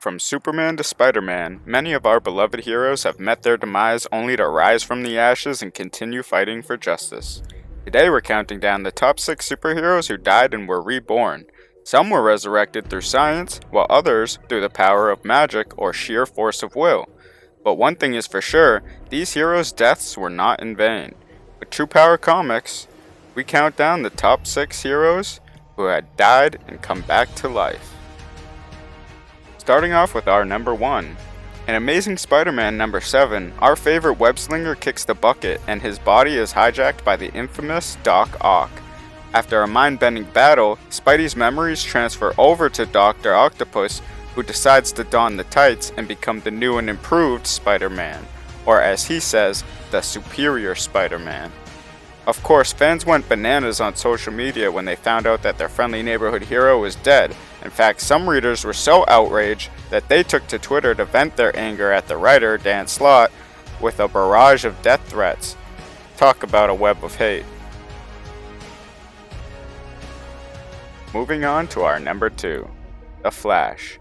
From Superman to Spider-Man, many of our beloved heroes have met their demise only to rise from the ashes and continue fighting for justice. Today we're counting down the top 6 superheroes who died and were reborn. Some were resurrected through science, while others through the power of magic or sheer force of will. But one thing is for sure, these heroes' deaths were not in vain. With True Power Comics, we count down the top 6 heroes who had died and come back to life. Starting off with our number 1. In Amazing Spider-Man number 7, our favorite web-slinger kicks the bucket and his body is hijacked by the infamous Doc Ock. After a mind-bending battle, Spidey's memories transfer over to Dr. Octopus, who decides to don the tights and become the new and improved Spider-Man, or as he says, the superior Spider-Man. Of course, fans went bananas on social media when they found out that their friendly neighborhood hero was dead. In fact, some readers were so outraged that they took to Twitter to vent their anger at the writer, Dan Slott, with a barrage of death threats. Talk about a web of hate. Moving on to our number 2, The Flash.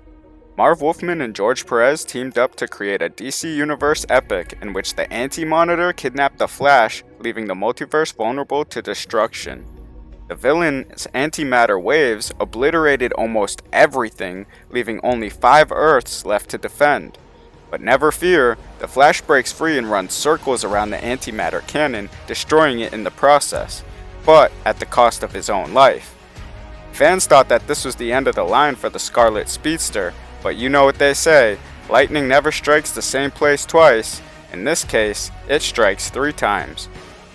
Marv Wolfman and George Perez teamed up to create a DC Universe epic in which the Anti-Monitor kidnapped the Flash, leaving the multiverse vulnerable to destruction. The villain's antimatter waves obliterated almost everything, leaving only 5 Earths left to defend. But never fear, the Flash breaks free and runs circles around the antimatter cannon, destroying it in the process, but at the cost of his own life. Fans thought that this was the end of the line for the Scarlet Speedster, but you know what they say, lightning never strikes the same place twice. In this case, it strikes 3 times.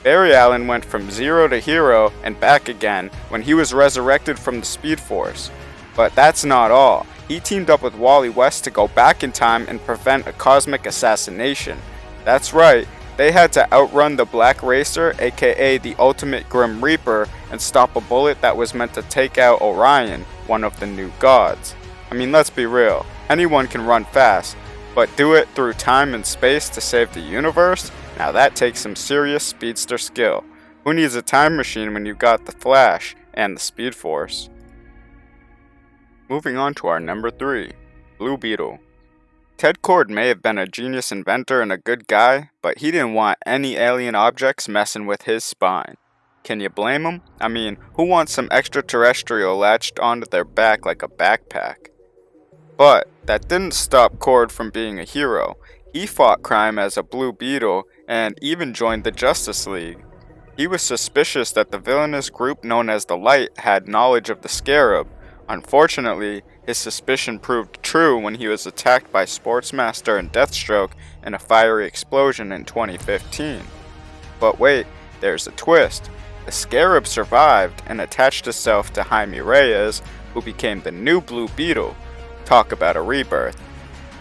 Barry Allen went from zero to hero and back again when he was resurrected from the Speed Force. But that's not all. He teamed up with Wally West to go back in time and prevent a cosmic assassination. That's right, they had to outrun the Black Racer, aka the Ultimate Grim Reaper, and stop a bullet that was meant to take out Orion, one of the new gods. I mean, let's be real, anyone can run fast, but do it through time and space to save the universe? Now that takes some serious speedster skill. Who needs a time machine when you've got the Flash and the Speed Force? Moving on to our number 3, Blue Beetle. Ted Kord may have been a genius inventor and a good guy, but he didn't want any alien objects messing with his spine. Can you blame him? I mean, who wants some extraterrestrial latched onto their back like a backpack? But that didn't stop Kord from being a hero. He fought crime as a Blue Beetle and even joined the Justice League. He was suspicious that the villainous group known as the Light had knowledge of the Scarab. Unfortunately, his suspicion proved true when he was attacked by Sportsmaster and Deathstroke in a fiery explosion in 2015. But wait, there's a twist. The Scarab survived and attached itself to Jaime Reyes, who became the new Blue Beetle. Talk about a rebirth.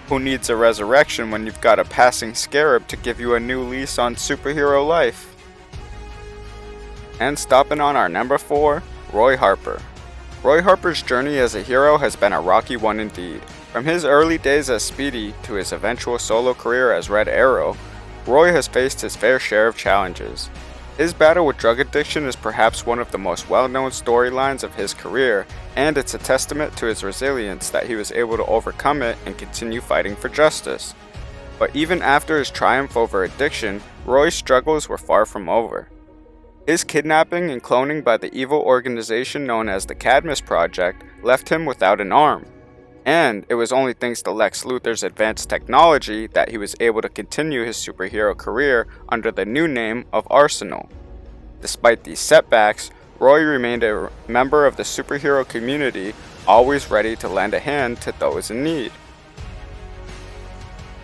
Who needs a resurrection when you've got a passing Scarab to give you a new lease on superhero life? And stopping on our number 4, Roy Harper. Roy Harper's journey as a hero has been a rocky one indeed. From his early days as Speedy to his eventual solo career as Red Arrow, Roy has faced his fair share of challenges. His battle with drug addiction is perhaps one of the most well-known storylines of his career, and it's a testament to his resilience that he was able to overcome it and continue fighting for justice. But even after his triumph over addiction, Roy's struggles were far from over. His kidnapping and cloning by the evil organization known as the Cadmus Project left him without an arm. And it was only thanks to Lex Luthor's advanced technology that he was able to continue his superhero career under the new name of Arsenal. Despite these setbacks, Roy remained a member of the superhero community, always ready to lend a hand to those in need.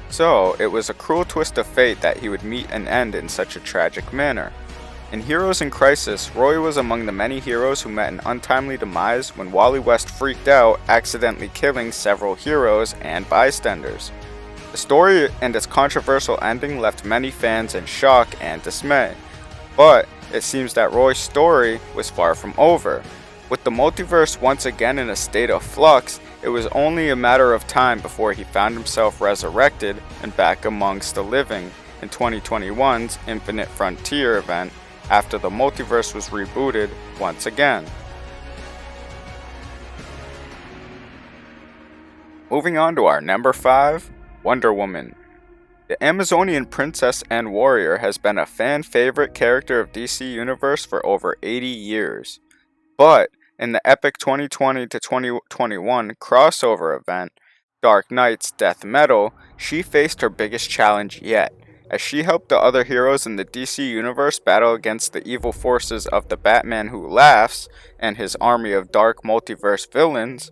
So, it was a cruel twist of fate that he would meet an end in such a tragic manner. In Heroes in Crisis, Roy was among the many heroes who met an untimely demise when Wally West freaked out, accidentally killing several heroes and bystanders. The story and its controversial ending left many fans in shock and dismay. But it seems that Roy's story was far from over. With the multiverse once again in a state of flux, it was only a matter of time before he found himself resurrected and back amongst the living in 2021's Infinite Frontier event, after the multiverse was rebooted once again. Moving on to our number 5, Wonder Woman. The Amazonian princess and warrior has been a fan favorite character of DC Universe for over 80 years. But in the epic 2020 to 2021 crossover event, Dark Knight's Death Metal, she faced her biggest challenge yet, as she helped the other heroes in the DC Universe battle against the evil forces of the Batman Who Laughs and his army of dark multiverse villains.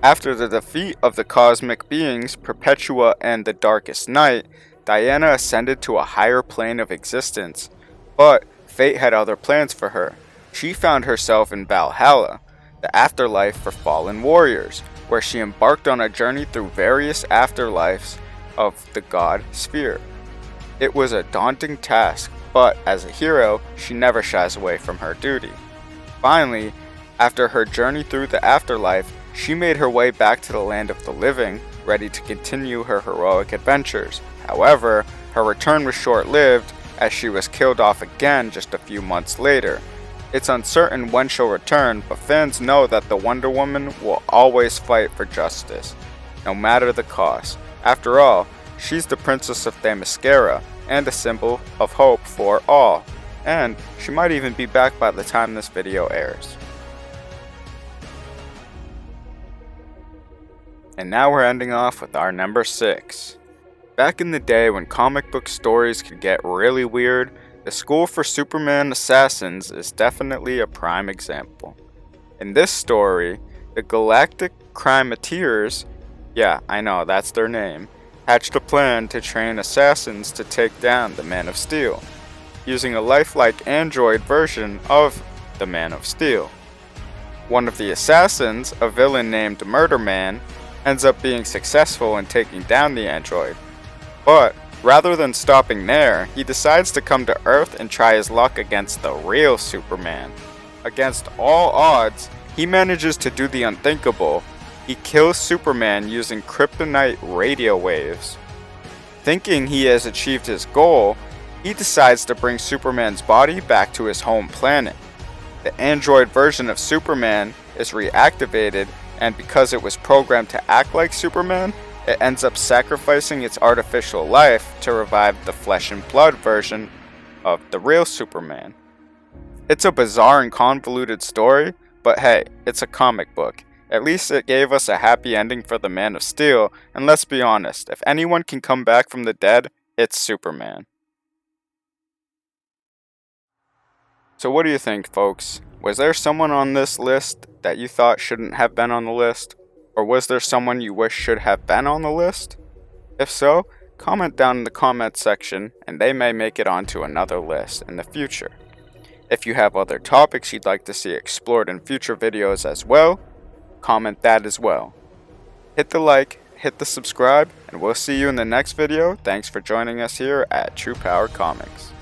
After the defeat of the cosmic beings Perpetua and the Darkest Night, Diana ascended to a higher plane of existence, but fate had other plans for her. She found herself in Valhalla, the afterlife for fallen warriors, where she embarked on a journey through various afterlives of the god Sphere. It was a daunting task, but as a hero, she never shies away from her duty. Finally, after her journey through the afterlife, she made her way back to the land of the living, ready to continue her heroic adventures. However, her return was short-lived, as she was killed off again just a few months later. It's uncertain when she'll return, but fans know that the Wonder Woman will always fight for justice, no matter the cost. After all, she's the Princess of Themyscira, and a symbol of hope for all. And she might even be back by the time this video airs. And now we're ending off with our number 6. Back in the day when comic book stories could get really weird, the School for Superman Assassins is definitely a prime example. In this story, the Galactic Crimeteers, yeah, I know, that's their name, hatched a plan to train assassins to take down the Man of Steel, using a lifelike android version of the Man of Steel. One of the assassins, a villain named Murder Man, ends up being successful in taking down the android. But rather than stopping there, he decides to come to Earth and try his luck against the real Superman. Against all odds, he manages to do the unthinkable. He kills Superman using kryptonite radio waves. Thinking he has achieved his goal, he decides to bring Superman's body back to his home planet. The android version of Superman is reactivated, and because it was programmed to act like Superman, it ends up sacrificing its artificial life to revive the flesh and blood version of the real Superman. It's a bizarre and convoluted story, but hey, it's a comic book. At least it gave us a happy ending for the Man of Steel, and let's be honest, if anyone can come back from the dead, it's Superman. So what do you think, folks? Was there someone on this list that you thought shouldn't have been on the list? Or was there someone you wish should have been on the list? If so, comment down in the comment section and they may make it onto another list in the future. If you have other topics you'd like to see explored in future videos as well, comment that as well. Hit the like, hit the subscribe, and we'll see you in the next video. Thanks for joining us here at True Power Comics.